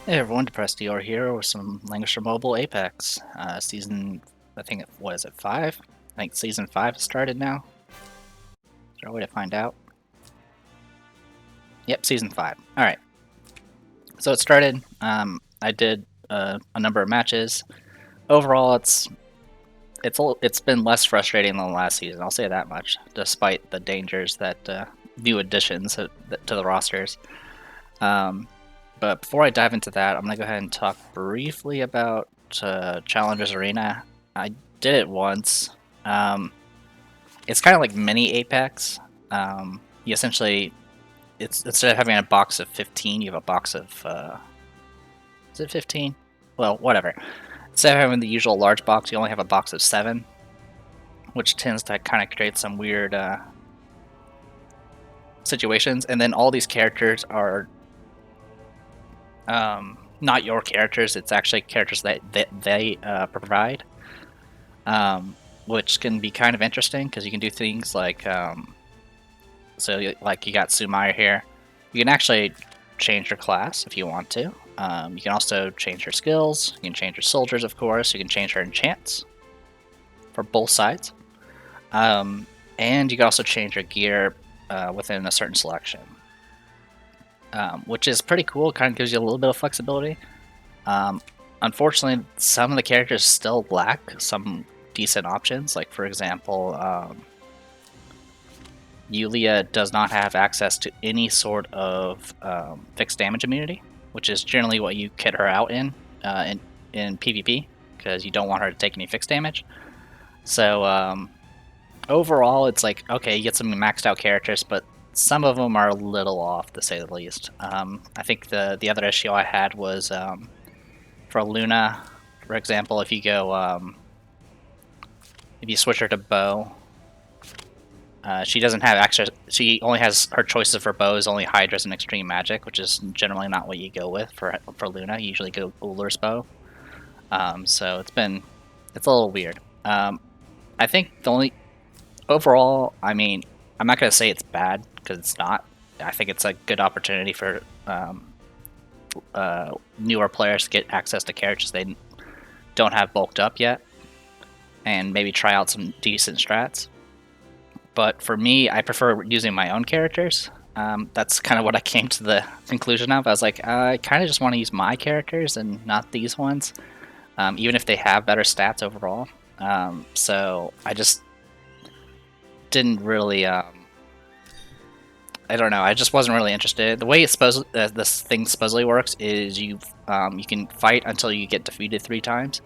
Hey everyone, Depressed Dior here with some Langrisser Mobile Apex. Season, I think, what is it, 5? I think Season 5 has started now. Is there a way to find out? Yep, Season 5. Alright, so it started. I did a number of matches. Overall, it's been less frustrating than the last season, I'll say that much, despite the dangers that new additions to the rosters. But before I dive into that, I'm going to go ahead and talk briefly about Challengers Arena. I did it once. It's kind of like mini Apex. You essentially, instead of having a box of 15, you have a box of, is it 15? Well, whatever. Instead of having the usual large box, you only have a box of 7, which tends to kind of create some weird situations. And then all these characters are not your characters, it's actually characters that they provide, which can be kind of interesting because you can do things like, like you got Sumire here, you can actually change your class if you want to. You can also change your skills, you can change your soldiers, of course, you can change her enchants for both sides, and you can also change your gear within a certain selection. Which is pretty cool. Kind of gives you a little bit of flexibility. Unfortunately, some of the characters still lack some decent options. Like, for example, Yulia does not have access to any sort of fixed damage immunity, which is generally what you kit her out in PvP, because you don't want her to take any fixed damage. So overall, it's like, okay, you get some maxed out characters, but some of them are a little off, to say the least. I think the other issue I had was for Luna, for example, if you go if you switch her to bow, she doesn't have access. She only has her choices for bows only Hydras and Extreme Magic, which is generally not what you go with for Luna. You usually go Ullr's bow. So it's a little weird. I think the only overall, I mean, I'm not gonna say it's bad because it's not. I think it's a good opportunity for newer players to get access to characters they don't have bulked up yet, and maybe try out some decent strats. But for me, I prefer using my own characters. That's kind of what I came to the conclusion of. I was like, I kind of just want to use my characters and not these ones, even if they have better stats overall. So I just didn't really. I don't know. I just wasn't really interested. The way this thing supposedly works is you can fight until you get defeated 3 times,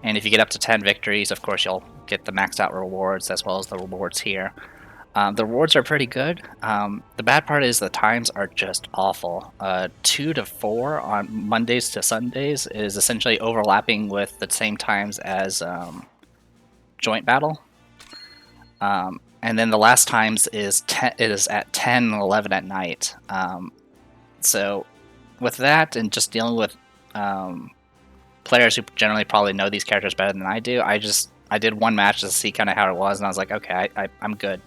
and if you get up to 10 victories, of course you'll get the maxed out rewards as well as the rewards here. The rewards are pretty good. The bad part is the times are just awful. 2 to 4 on Mondays to Sundays is essentially overlapping with the same times as joint battle. And then the last times is at 10 and 11 at night. So with that and just dealing with players who generally probably know these characters better than I do, I did one match to see kind of how it was, and I was like, okay, I'm good.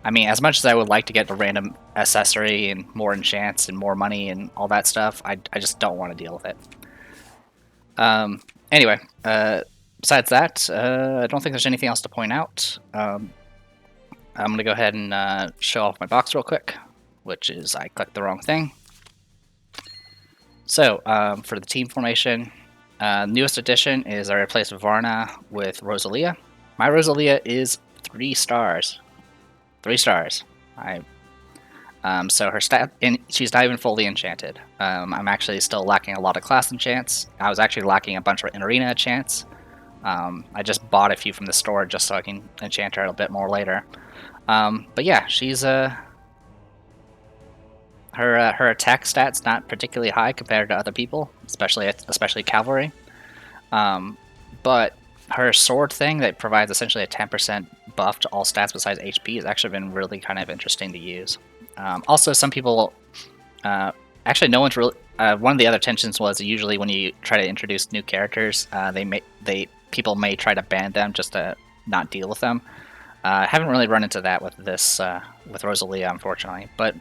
I mean, as much as I would like to get a random accessory and more enchants and more money and all that stuff, I just don't want to deal with it. Anyway, besides that, I don't think there's anything else to point out. I'm going to go ahead and show off my box real quick, which is I clicked the wrong thing. So, for the team formation, newest addition is I replaced Varna with Rosalia. My Rosalia is 3 stars. 3 stars. So her stat, and she's not even fully enchanted. I'm actually still lacking a lot of class enchants. I was actually lacking a bunch of in arena enchants. I just bought a few from the store just so I can enchant her a bit more later. But yeah, she's her attack stats not particularly high compared to other people, especially cavalry. But her sword thing that provides essentially a 10% buff to all stats besides HP has actually been really kind of interesting to use. Also, some people, actually, no one's really. One of the other tensions was usually when you try to introduce new characters, people may try to ban them just to not deal with them. I haven't really run into that with this with Rosalia, unfortunately, but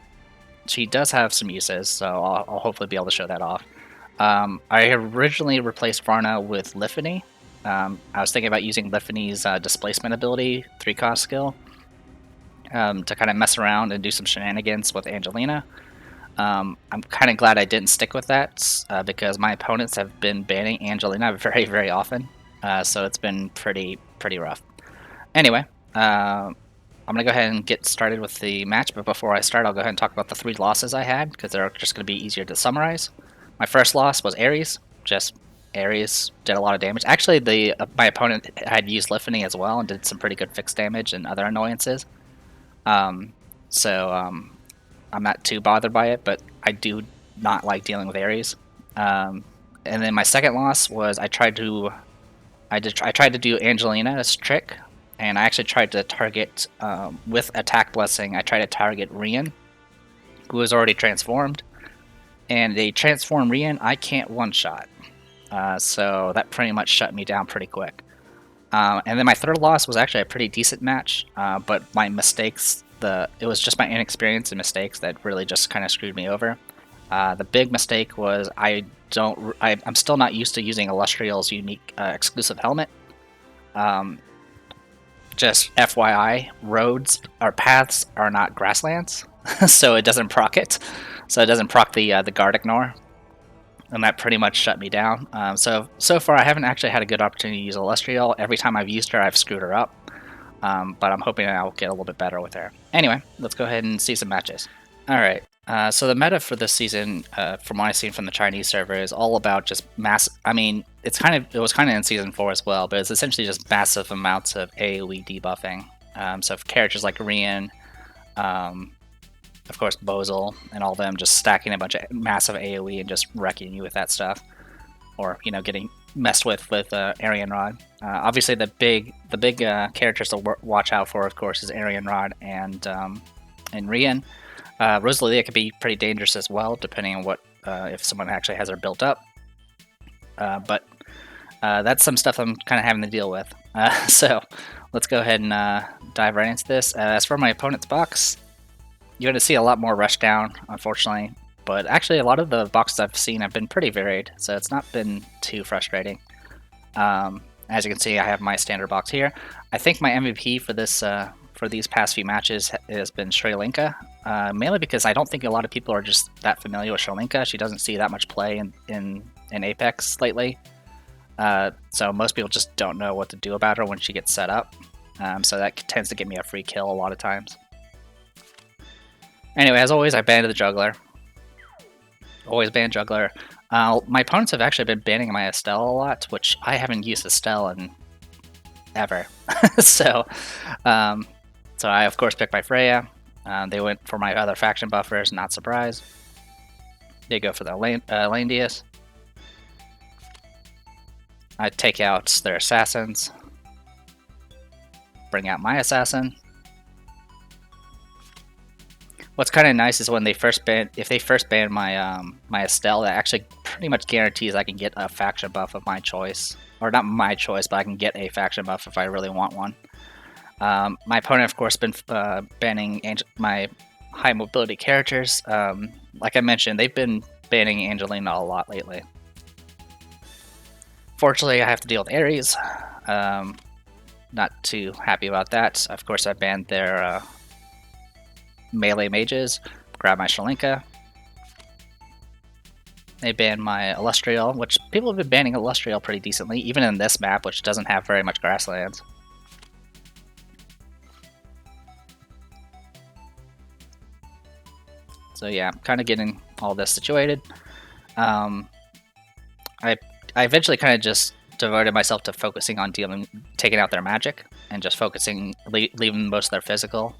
she does have some uses, so I'll hopefully be able to show that off. I originally replaced Varna with Lifany. I was thinking about using Lifany's displacement ability, 3-cost skill, to kind of mess around and do some shenanigans with Angelina. I'm kind of glad I didn't stick with that because my opponents have been banning Angelina very, very often. So it's been pretty rough. Anyway, I'm going to go ahead and get started with the match, but before I start, I'll go ahead and talk about the 3 losses I had, because they're just going to be easier to summarize. My first loss was Ares. Just Ares did a lot of damage. Actually, my opponent had used Lifany as well and did some pretty good fixed damage and other annoyances. So I'm not too bothered by it, but I do not like dealing with Ares. And then my second loss was I tried to do Angelina's trick, and I actually tried to target with Attack Blessing. I tried to target Rian, who was already transformed, and a transformed Rian I can't one-shot. So that pretty much shut me down pretty quick. And then my third loss was actually a pretty decent match, but my mistakes, it was just my inexperience and mistakes that really just kind of screwed me over. The big mistake was I'm still not used to using Illustrial's unique exclusive helmet. Just FYI, roads or paths are not grasslands, so it doesn't proc it. So it doesn't proc the guard ignore, and that pretty much shut me down. So far, I haven't actually had a good opportunity to use Illustrial. Every time I've used her, I've screwed her up. But I'm hoping I'll get a little bit better with her. Anyway, let's go ahead and see some matches. Alright, so the meta for this season, from what I've seen from the Chinese server, is all about just I mean, it was kind of in Season 4 as well, but it's essentially just massive amounts of AoE debuffing. So for characters like Rian, of course Bozil, and all them just stacking a bunch of massive AoE and just wrecking you with that stuff. Or, you know, getting messed with Arian Rod. Obviously, the big characters to watch out for, of course, is Arian Rod and Rian. Rosalia could be pretty dangerous as well, depending on what if someone actually has her built up. But that's some stuff I'm kind of having to deal with. So let's go ahead and dive right into this. As for my opponent's box, you're going to see a lot more rushdown, unfortunately. But actually, a lot of the boxes I've seen have been pretty varied, so it's not been too frustrating. As you can see, I have my standard box here. I think my MVP for this for these past few matches has been Sri Lanka, mainly because I don't think a lot of people are just that familiar with Sri Lanka. She doesn't see that much play in Apex lately, so most people just don't know what to do about her when she gets set up. So that tends to get me a free kill a lot of times. Anyway, as always, I banned the juggler. Always ban juggler. My opponents have actually been banning my Estelle a lot, which I haven't used Estelle in ever. So I of course picked my Freya. They went for my other faction buffers, not surprised. They go for the Landius. I take out their assassins. Bring out my assassin. What's kind of nice is when if they first ban my my Estelle, that actually pretty much guarantees I can get a faction buff of my choice, or not my choice, but I can get a faction buff if I really want one. My opponent, of course, been banning my high mobility characters. Like I mentioned, they've been banning Angelina a lot lately. Fortunately, I have to deal with Ares. Not too happy about that. Of course, I banned their melee mages. Grab my Sri Lanka. They banned my Illustrial, which people have been banning Illustrial pretty decently, even in this map, which doesn't have very much grasslands. So yeah, I'm kind of getting all this situated. I eventually kind of just devoted myself to focusing on taking out their magic, and just focusing, leaving most of their physical.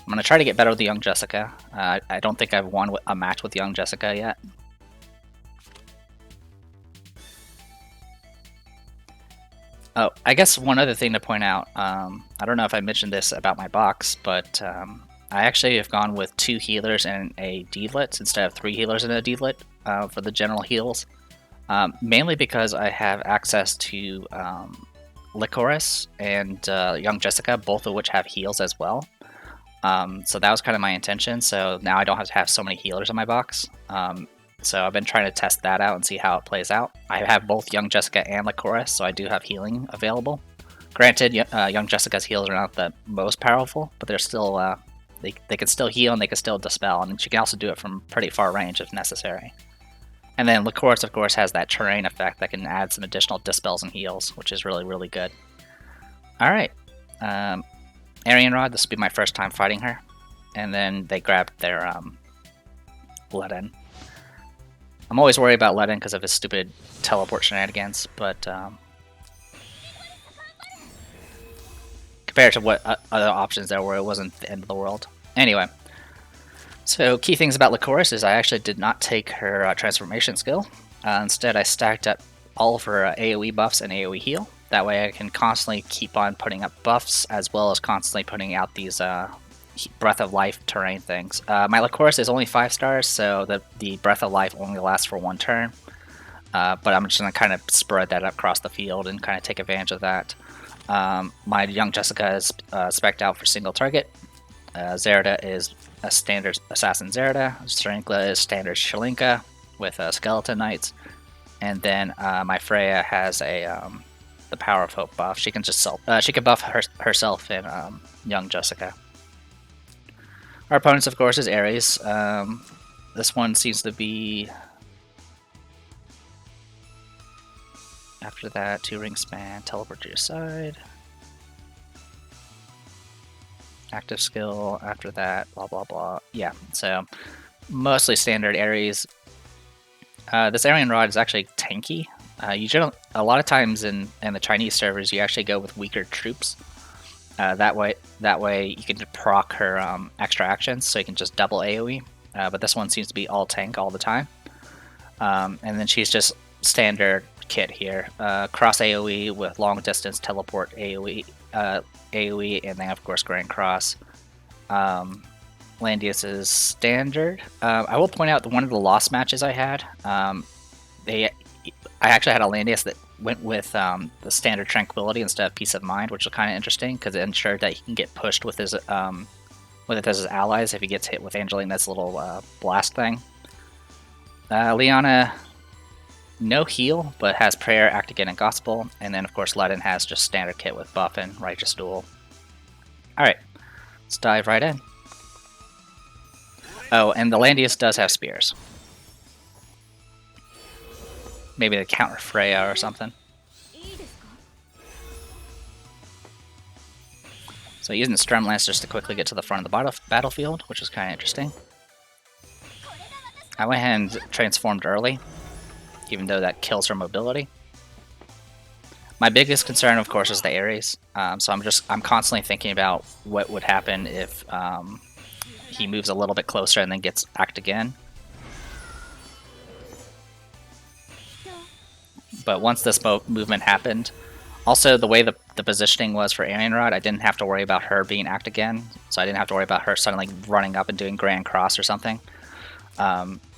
I'm going to try to get better with the young Jessica. I don't think I've won a match with young Jessica yet. Oh, I guess one other thing to point out, I don't know if I mentioned this about my box, but I actually have gone with 2 healers and a deedlet instead of 3 healers and a deedlet for the general heals. Mainly because I have access to Licorice and young Jessica, both of which have heals as well. So that was kind of my intention. So now I don't have to have so many healers in my box. So I've been trying to test that out and see how it plays out. I have both Young Jessica and Lycoris, so I do have healing available. Granted, Young Jessica's heals are not the most powerful, but they're still they can still heal and they can still dispel, and she can also do it from pretty far range if necessary. And then Lycoris, of course, has that terrain effect that can add some additional dispels and heals, which is really, really good. Alright. Arian Rod, this will be my first time fighting her. And then they grabbed their Let-In. I'm always worried about Let-In because of his stupid teleport shenanigans, but compared to what other options there were, it wasn't the end of the world. Anyway, so key things about Lycoris is I actually did not take her transformation skill. Instead, I stacked up all of her AoE buffs and AoE heal. That way I can constantly keep on putting up buffs, as well as constantly putting out these Breath of Life terrain things. My Lycoris is only 5 stars, so the Breath of Life only lasts for 1 turn. But I'm just going to kind of spread that across the field and kind of take advantage of that. My Young Jessica is spec'd out for single target. Zerida is a standard Assassin Zerida. Shrinkla is standard Shalinka with Skeleton Knights. And then my Freya has a the Power of Hope buff. She can just she can buff herself in Young Jessica. Our opponents, of course, is Ares. This one seems to be... After that, 2 ring span, teleport to your side. Active skill, after that, blah blah blah. Yeah, so mostly standard Ares. This Arian Rod is actually tanky. A lot of times in the Chinese servers, you actually go with weaker troops. That way you can proc her extra actions, so you can just double AoE. But this one seems to be all tank all the time. And then she's just standard kit here. Cross AoE with long distance teleport AoE, and then of course Grand Cross. Landius is standard. I will point out that one of the lost matches I had, I actually had a Landius that went with the standard Tranquility instead of Peace of Mind, which was kind of interesting because it ensured that he can get pushed with his allies if he gets hit with Angelina's little blast thing. Liana, no heal, but has Prayer, Act Again, and Gospel. And then, of course, Let-In has just standard kit with buff and Righteous Duel. Alright, let's dive right in. Oh, and the Landius does have spears. Maybe they counter Freya or something. So using Stremlance just to quickly get to the front of the battlefield, which is kind of interesting. I went ahead and transformed early, even though that kills her mobility. My biggest concern, of course, is the Ares. So I'm constantly thinking about what would happen if he moves a little bit closer and then gets Act Again. But once this movement happened, also the way the positioning was for Arian Rod, I didn't have to worry about her being Act Again, so I didn't have to worry about her suddenly running up and doing Grand Cross or something.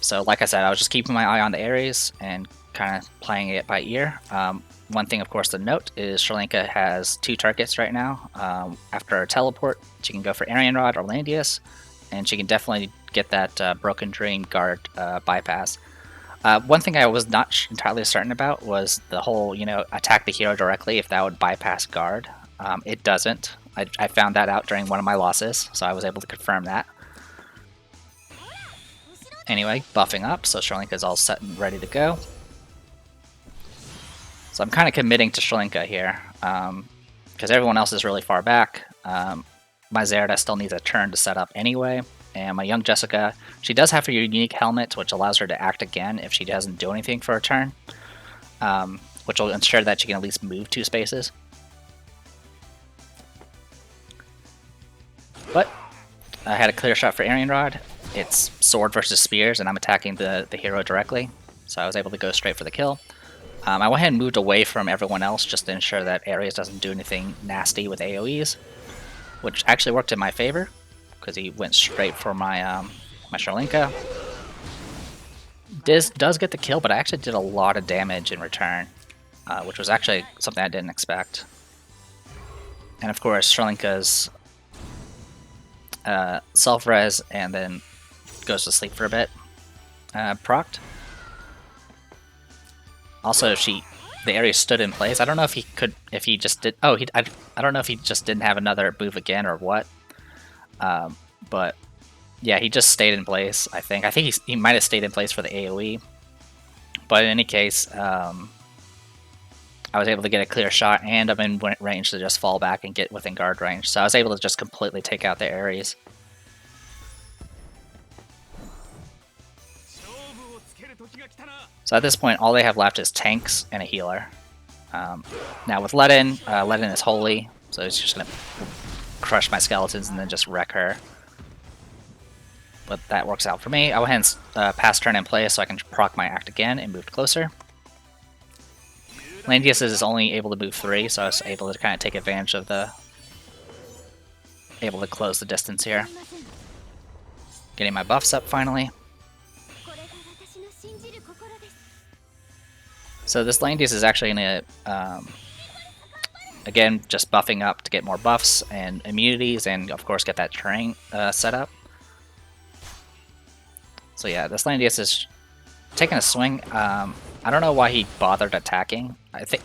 So like I said, I was just keeping my eye on the Ares and kind of playing it by ear. One thing, of course, to note is Shalinka has 2 targets right now. After her teleport, she can go for Arian Rod or Landius, and she can definitely get that Broken Dream guard bypass. One thing I was not entirely certain about was the whole, attack the hero directly if that would bypass guard. It doesn't. I found that out during one of my losses, so I was able to confirm that. Anyway, buffing up, so Shalinka's all set and ready to go. So I'm kind of committing to Shalinka here, because everyone else is really far back. My Zerida still needs a turn to set up anyway. And my Young Jessica, she does have her unique helmet, which allows her to Act Again if she doesn't do anything for a turn, which will ensure that she can at least move 2 spaces. But I had a clear shot for Arian Rod. It's sword versus spears, and I'm attacking the hero directly, so I was able to go straight for the kill. I went ahead and moved away from everyone else just to ensure that Ares doesn't do anything nasty with AoEs, which actually worked in my favor, because he went straight for my my Shalinka. Does get the kill, but I actually did a lot of damage in return, which was actually something I didn't expect. And of course, Shalinka's self-res, and then goes to sleep for a bit. Proct. Also, the area stood in place. I don't know if he just did. Oh, I don't know if he just didn't have another move again or what. But yeah, he just stayed in place. I think he might have stayed in place for the AOE. But in any case, I was able to get a clear shot, and I'm in range to just fall back and get within guard range. So I was able to just completely take out the Ares. So at this point, all they have left is tanks and a healer. Now with Ledin, Ledin is holy, so he's just going to crush my skeletons and then just wreck her. But that works out for me. I went ahead and pass turn in place so I can proc my act again and move closer. Landius is only able to move 3, so I was able to kind of take advantage of able to close the distance here. Getting my buffs up finally. So this Landius is actually going to, again, just buffing up to get more buffs and immunities, and of course get that terrain set up. So yeah, this Landius is taking a swing. I don't know why he bothered attacking.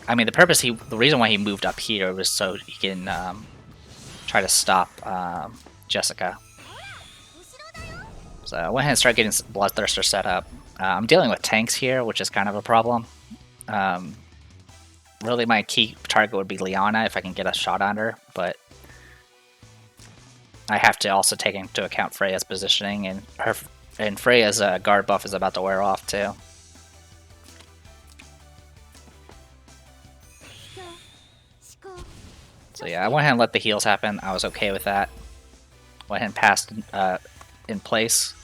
I mean, the reason why he moved up here was so he can try to stop Jessica. So I went ahead and started getting Bloodthirster set up. I'm dealing with tanks here, which is kind of a problem. Really, my key target would be Liana if I can get a shot on her, but I have to also take into account Freya's positioning, and Freya's guard buff is about to wear off too. So yeah, I went ahead and let the heals happen. I was okay with that. Went ahead and passed in place.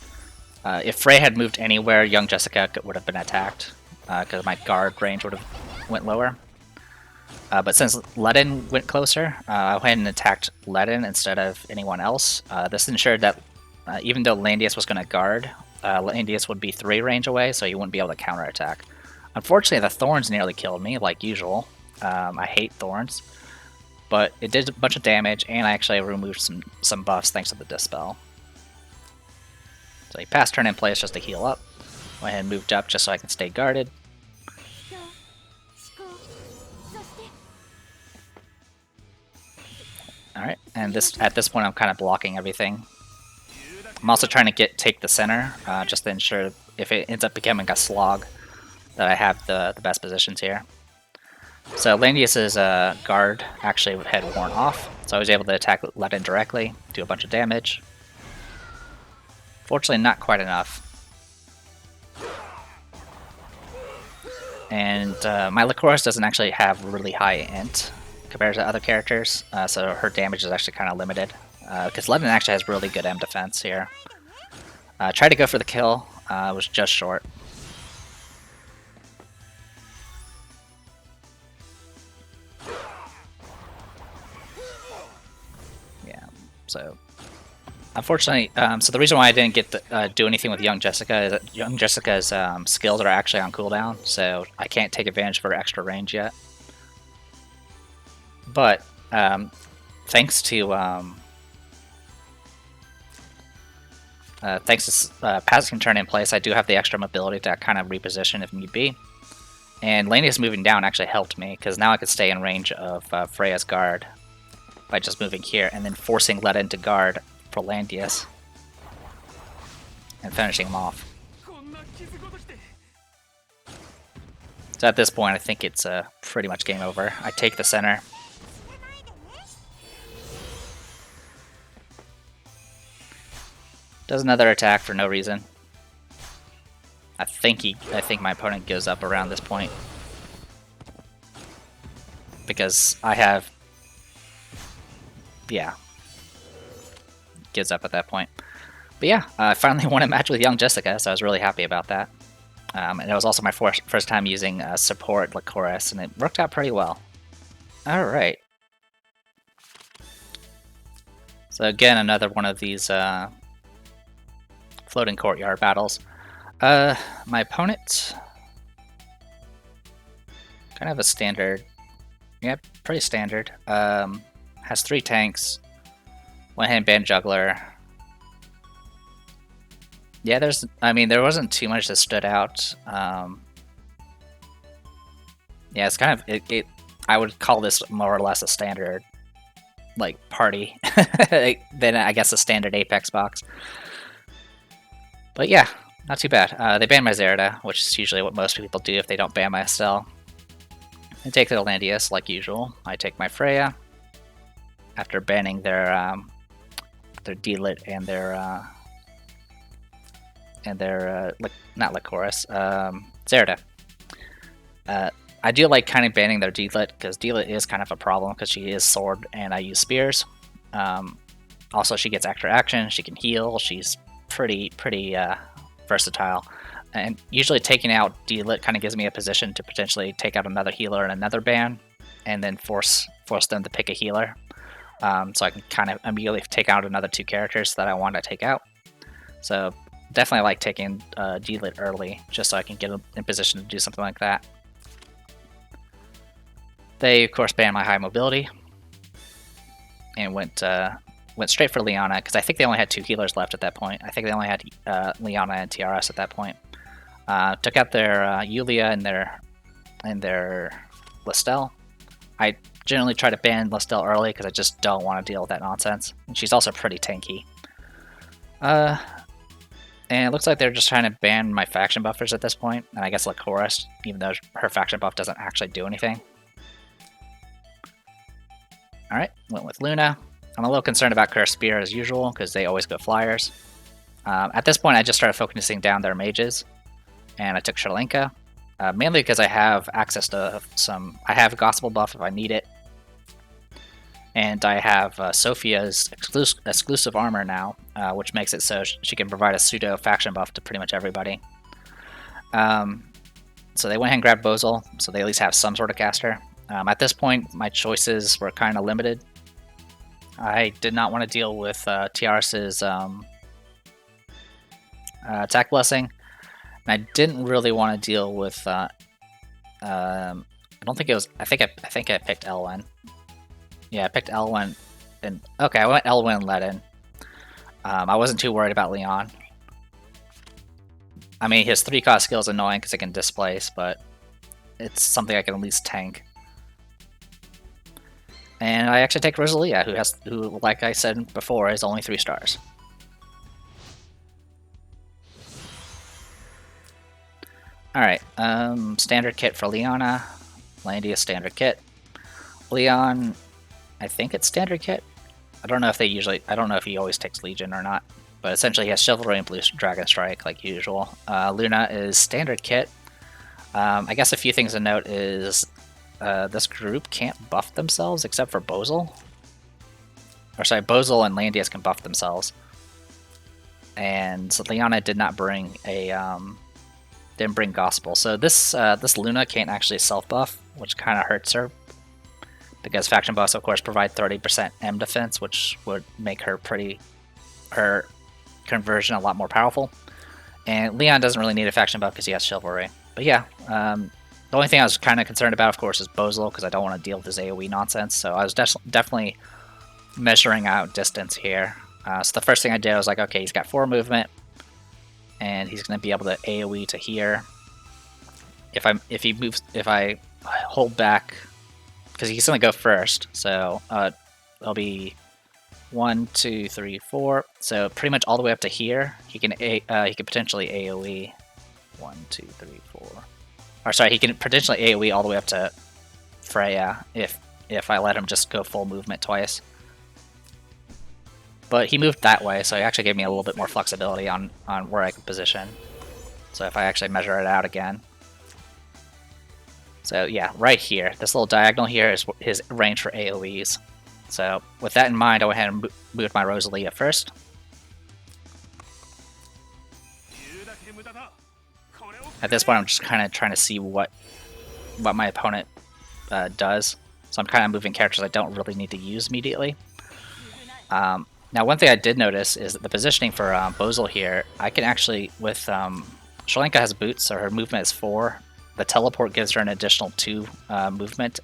If Freya had moved anywhere, young Jessica would have been attacked, because my guard range would have went lower. But since Ledin went closer, I went ahead and attacked Ledin instead of anyone else. This ensured that even though Landius was going to guard, Landius would be 3 range away, so he wouldn't be able to counterattack. Unfortunately, the Thorns nearly killed me, like usual. I hate Thorns. But it did a bunch of damage, and I actually removed some buffs thanks to the Dispel. So he passed turn in place just to heal up. Went ahead and moved up just so I can stay guarded. Alright, and at this point I'm kind of blocking everything. I'm also trying to take the center, just to ensure if it ends up becoming a slog, that I have the best positions here. So Landius' guard actually had worn off, so I was able to attack Ledin directly, do a bunch of damage. Fortunately, not quite enough. And my Lycoris doesn't actually have really high int compared to other characters, so her damage is actually kind of limited. Because Ledin actually has really good M defense here. Tried to go for the kill, was just short. Yeah, so unfortunately, so the reason why I didn't get to do anything with young Jessica is that young Jessica's skills are actually on cooldown, so I can't take advantage of her extra range yet. But thanks to passing turn in place, I do have the extra mobility to kind of reposition if need be. And Landius moving down actually helped me, because now I could stay in range of Freya's guard by just moving here, and then forcing Ledin to guard for Landius, and finishing him off. So at this point, I think it's pretty much game over. I take the center. Does another attack for no reason. I think my opponent gives up around this point, because I have, yeah, gives up at that point. But yeah, I finally won a match with young Jessica, so I was really happy about that. And it was also my first time using support Lycoris, and it worked out pretty well. All right. So again, another one of these floating courtyard battles. My opponent, kind of a standard, yeah, pretty standard. Has 3 tanks, 1 hand band juggler, Yeah, I mean, there wasn't too much that stood out. Yeah, it's kind of, I would call this more or less a standard, like, party than, I guess, a standard Apex box. But yeah, not too bad. They banned my Zerida, which is usually what most people do if they don't ban my Estelle. I take their Landius, like usual. I take my Freya, after banning their D-Lit and their not Lycoris, Zerida. I do like kind of banning their D-Lit, because D-Lit is kind of a problem, because she is sword and I use spears. Also, she gets extra action, she can heal, she's pretty versatile. And usually taking out D-Lit kind of gives me a position to potentially take out another healer in another ban, and then force them to pick a healer. So I can kind of immediately take out another 2 characters that I want to take out. So definitely like taking D-Lit early, just so I can get in position to do something like that. They, of course, banned my high mobility, and went straight for Liana, because I think they only had 2 healers left at that point. I think they only had Liana and TRS at that point. Took out their Yulia and their Listel. I generally try to ban Listel early, because I just don't want to deal with that nonsense. And she's also pretty tanky. And it looks like they're just trying to ban my faction buffers at this point, and I guess Lycoris, even though her faction buff doesn't actually do anything. Alright, went with Luna. I'm a little concerned about Curse Spear as usual, because they always go flyers. At this point, I just started focusing down their mages, and I took Shalenka, mainly because I have access to some... I have Gospel buff if I need it, and I have Sophia's exclusive armor now, which makes it so she can provide a pseudo faction buff to pretty much everybody. So they went ahead and grabbed Bozal, so they at least have some sort of caster. At this point, my choices were kind of limited. I did not want to deal with TRS's attack blessing, and I didn't really want to deal with. I don't think it was. I think I picked Elwyn. Yeah, I picked Elwyn, and okay, I went Elwyn and Ledin. I wasn't too worried about Leon. I mean, his 3-cost skill is annoying because it can displace, but it's something I can at least tank. And I actually take Rosalia, who, like I said before, is only 3 stars. Alright, standard kit for Liana. Landia standard kit. Leon, I think it's standard kit. I don't know if he always takes Legion or not. But essentially he has Chivalry and Blue Dragon Strike like usual. Luna is standard kit. I guess a few things to note is this group can't buff themselves except for Bozal. Or sorry, Bozal and Landius can buff themselves. And so Liana did not bring didn't bring Gospel. So this Luna can't actually self-buff, which kind of hurts her. Because faction buffs, of course, provide 30% M defense, which would make her conversion a lot more powerful. And Leon doesn't really need a faction buff because he has Chivalry. But yeah, the only thing I was kind of concerned about, of course, is Bozal, because I don't want to deal with his AoE nonsense. So I was definitely measuring out distance here. So the first thing I did, I was like, okay, he's got 4 movement, and he's going to be able to AoE to here. If I hold back, because he's going to go first, so it'll be 1, 2, 3, 4. So pretty much all the way up to here, he can potentially AoE 1, 2, 3, 4. Or sorry, he can potentially AoE all the way up to Freya if I let him just go full movement twice. But he moved that way, so he actually gave me a little bit more flexibility on where I can position. So if I actually measure it out again. So yeah, right here, this little diagonal here is his range for AoEs. So with that in mind, I went ahead and moved my Rosalia first. At this point, I'm just kind of trying to see what my opponent does. So I'm kind of moving characters I don't really need to use immediately. Now, one thing I did notice is that the positioning for Bozal here, I can actually, with Shalenka has boots, so her movement is 4. The teleport gives her an additional 2 movement.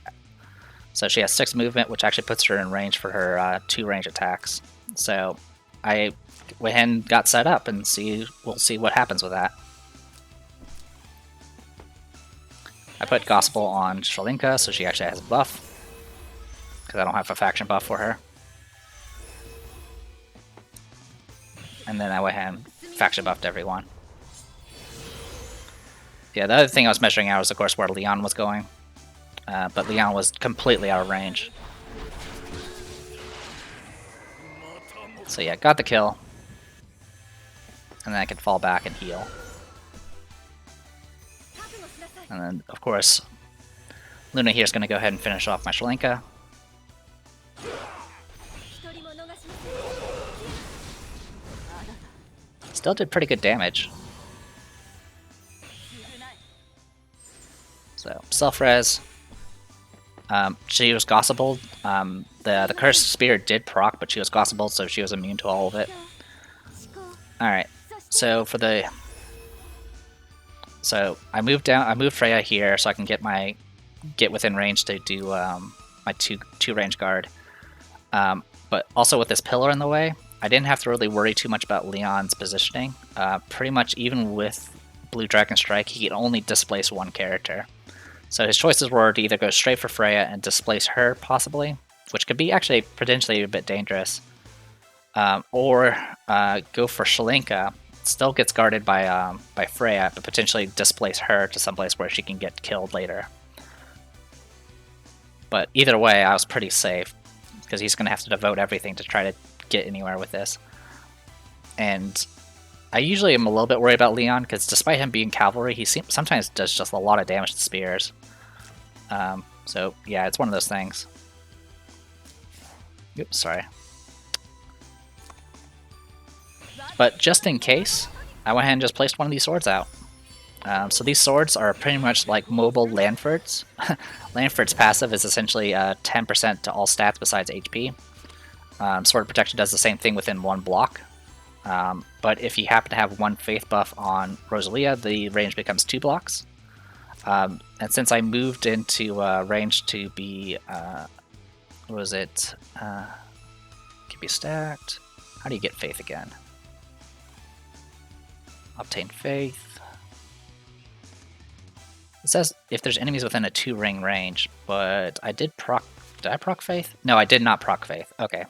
So she has 6 movement, which actually puts her in range for her 2 range attacks. So I went ahead and got set up, and we'll see what happens with that. I put Gospel on Shalinka, so she actually has a buff, because I don't have a faction buff for her. And then I went ahead and faction buffed everyone. Yeah, the other thing I was measuring out was, of course, where Leon was going. But Leon was completely out of range. So yeah, got the kill. And then I can fall back and heal. And then, of course, Luna here is going to go ahead and finish off my Shalinka. Still did pretty good damage. So, self-res. She was Gossipable. The Cursed Spear did proc, but she was Gossipable, so she was immune to all of it. Alright, so for the... So, I moved Freya here so I can get within range to do my two range guard. But also with this pillar in the way, I didn't have to really worry too much about Leon's positioning. Pretty much even with Blue Dragon Strike, he can only displace one character. So his choices were to either go straight for Freya and displace her, possibly, which could be actually potentially a bit dangerous, or go for Shalinka. Still gets guarded by Freya, but potentially displace her to someplace where she can get killed later. But either way, I was pretty safe, because he's going to have to devote everything to try to get anywhere with this. And I usually am a little bit worried about Leon, because despite him being cavalry, he sometimes does just a lot of damage to spears. So yeah, it's one of those things. Oops, sorry. But just in case, I went ahead and just placed one of these swords out. So these swords are pretty much like mobile Lanford's. Lanford's passive is essentially 10% to all stats besides HP. Sword of Protection does the same thing within one block. But if you happen to have one faith buff on Rosalia, the range becomes 2 blocks. And since I moved into range to be, what was it? Can be stacked. How do you get faith again? Obtain faith. It says if there's enemies within a 2-ring range, but I did proc. Did I proc faith? No, I did not proc faith. Okay.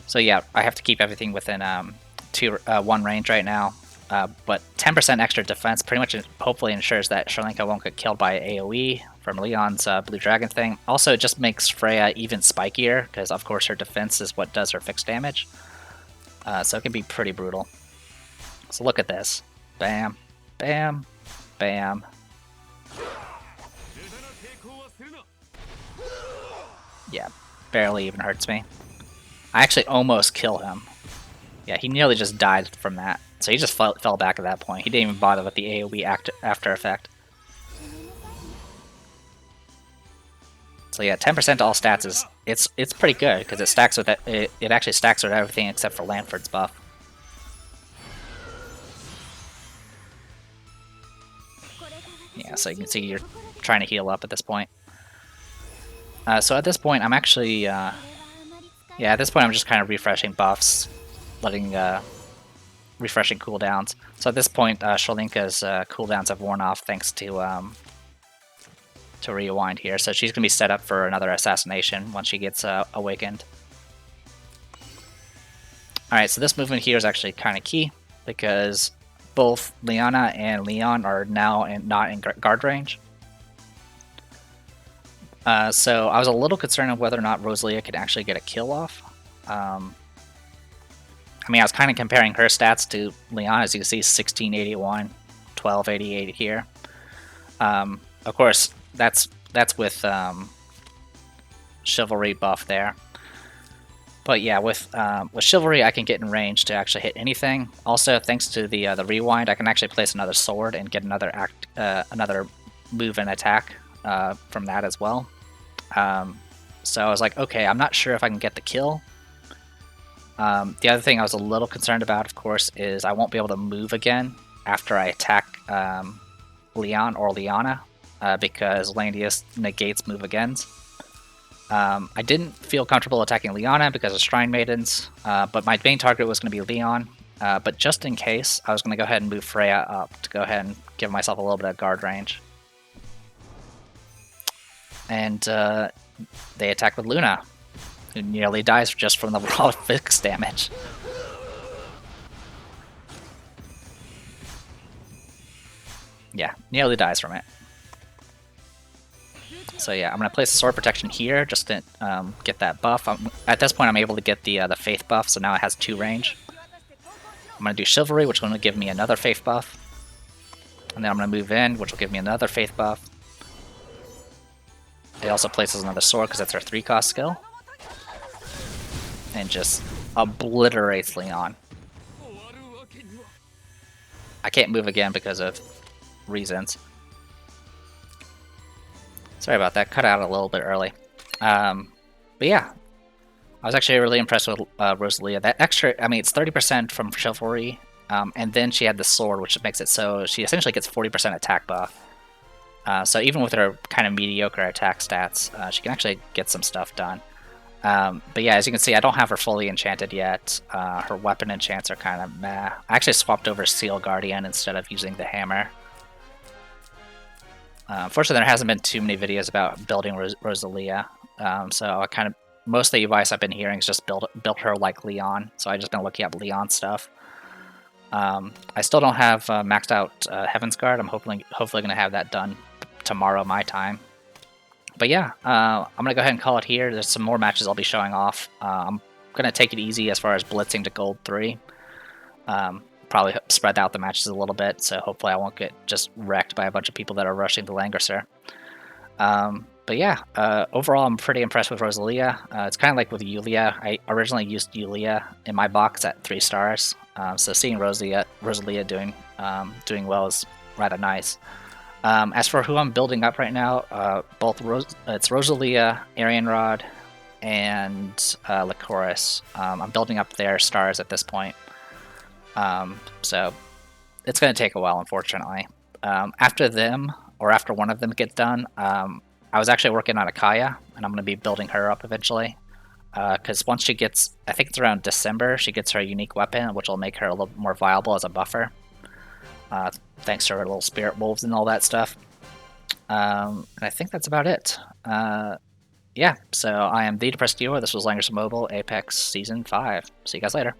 So yeah, I have to keep everything within 1 range right now. But 10% extra defense pretty much hopefully ensures that Shalinka won't get killed by AoE from Leon's Blue Dragon thing. Also, it just makes Freya even spikier, because of course her defense is what does her fixed damage. So it can be pretty brutal. So look at this. Bam, bam, bam. Yeah, barely even hurts me. I actually almost kill him. Yeah, he nearly just died from that. So he just fell back at that point. He didn't even bother with the AoE after effect. So yeah, 10% to all stats is it's pretty good, because it stacks with it actually stacks with everything except for Lanford's buff. Yeah, so you can see you're trying to heal up at this point. So at this point, I'm actually, yeah, at this point I'm just kind of refreshing buffs, letting, refreshing cooldowns. So at this point, Shalinka's cooldowns have worn off thanks to Rewind here. So she's going to be set up for another assassination once she gets awakened. Alright, so this movement here is actually kind of key, because both Liana and Leon are now not in guard range. So I was a little concerned of whether or not Rosalia could actually get a kill off. I mean, I was kind of comparing her stats to Liana, as you can see, 1681, 1288 here. Of course, that's with Chivalry buff there. But yeah, with Chivalry, I can get in range to actually hit anything. Also, thanks to the Rewind, I can actually place another sword and get another move and attack from that as well. So I was like, okay, I'm not sure if I can get the kill. The other thing I was a little concerned about, of course, is I won't be able to move again after I attack Leon or Liana, because Landius negates move agains. I didn't feel comfortable attacking Liana because of Shrine Maidens, but my main target was going to be Leon. But just in case, I was going to go ahead and move Freya up to go ahead and give myself a little bit of guard range. And they attack with Luna, who nearly dies just from the raw fix damage. Yeah, nearly dies from it. So yeah, I'm going to place the Sword Protection here just to get that buff. At this point, I'm able to get the Faith buff, so now it has 2 range. I'm going to do Chivalry, which is going to give me another Faith buff. And then I'm going to move in, which will give me another Faith buff. It also places another sword because that's her 3-cost skill. And just obliterates Leon. I can't move again because of reasons. Sorry about that, cut out a little bit early. But yeah, I was actually really impressed with Rosalia. That extra, I mean, it's 30% from Chivalry, and then she had the sword, which makes it so she essentially gets 40% attack buff. So even with her kind of mediocre attack stats, she can actually get some stuff done. But yeah, as you can see, I don't have her fully enchanted yet. Her weapon enchants are kind of meh. I actually swapped over Seal Guardian instead of using the hammer. Unfortunately, there hasn't been too many videos about building Rosalia, so I kind of most of the advice I've been hearing is just build her like Leon. So I just been looking up Leon stuff. I still don't have maxed out Heaven's Guard. I'm hopefully going to have that done tomorrow my time. But yeah, I'm going to go ahead and call it here. There's some more matches I'll be showing off. I'm going to take it easy as far as blitzing to Gold 3. Probably spread out the matches a little bit, so hopefully I won't get just wrecked by a bunch of people that are rushing the Langrisser. But yeah, overall I'm pretty impressed with Rosalia. It's kind of like with Yulia. I originally used Yulia in my box at 3 stars, so seeing Rosalia doing well is rather nice. As for who I'm building up right now, it's Rosalia, Arianrod, and Lycoris. I'm building up their stars at this point. So it's going to take a while, unfortunately. After them, or after one of them gets done, I was actually working on Akaya, and I'm going to be building her up eventually. Because once she gets, I think it's around December, she gets her unique weapon, which will make her a little more viable as a buffer. Thanks to her little spirit wolves and all that stuff. And I think that's about it. Yeah, so I am The Depressed Viewer. This was Langrisser Mobile Apex Season 5. See you guys later.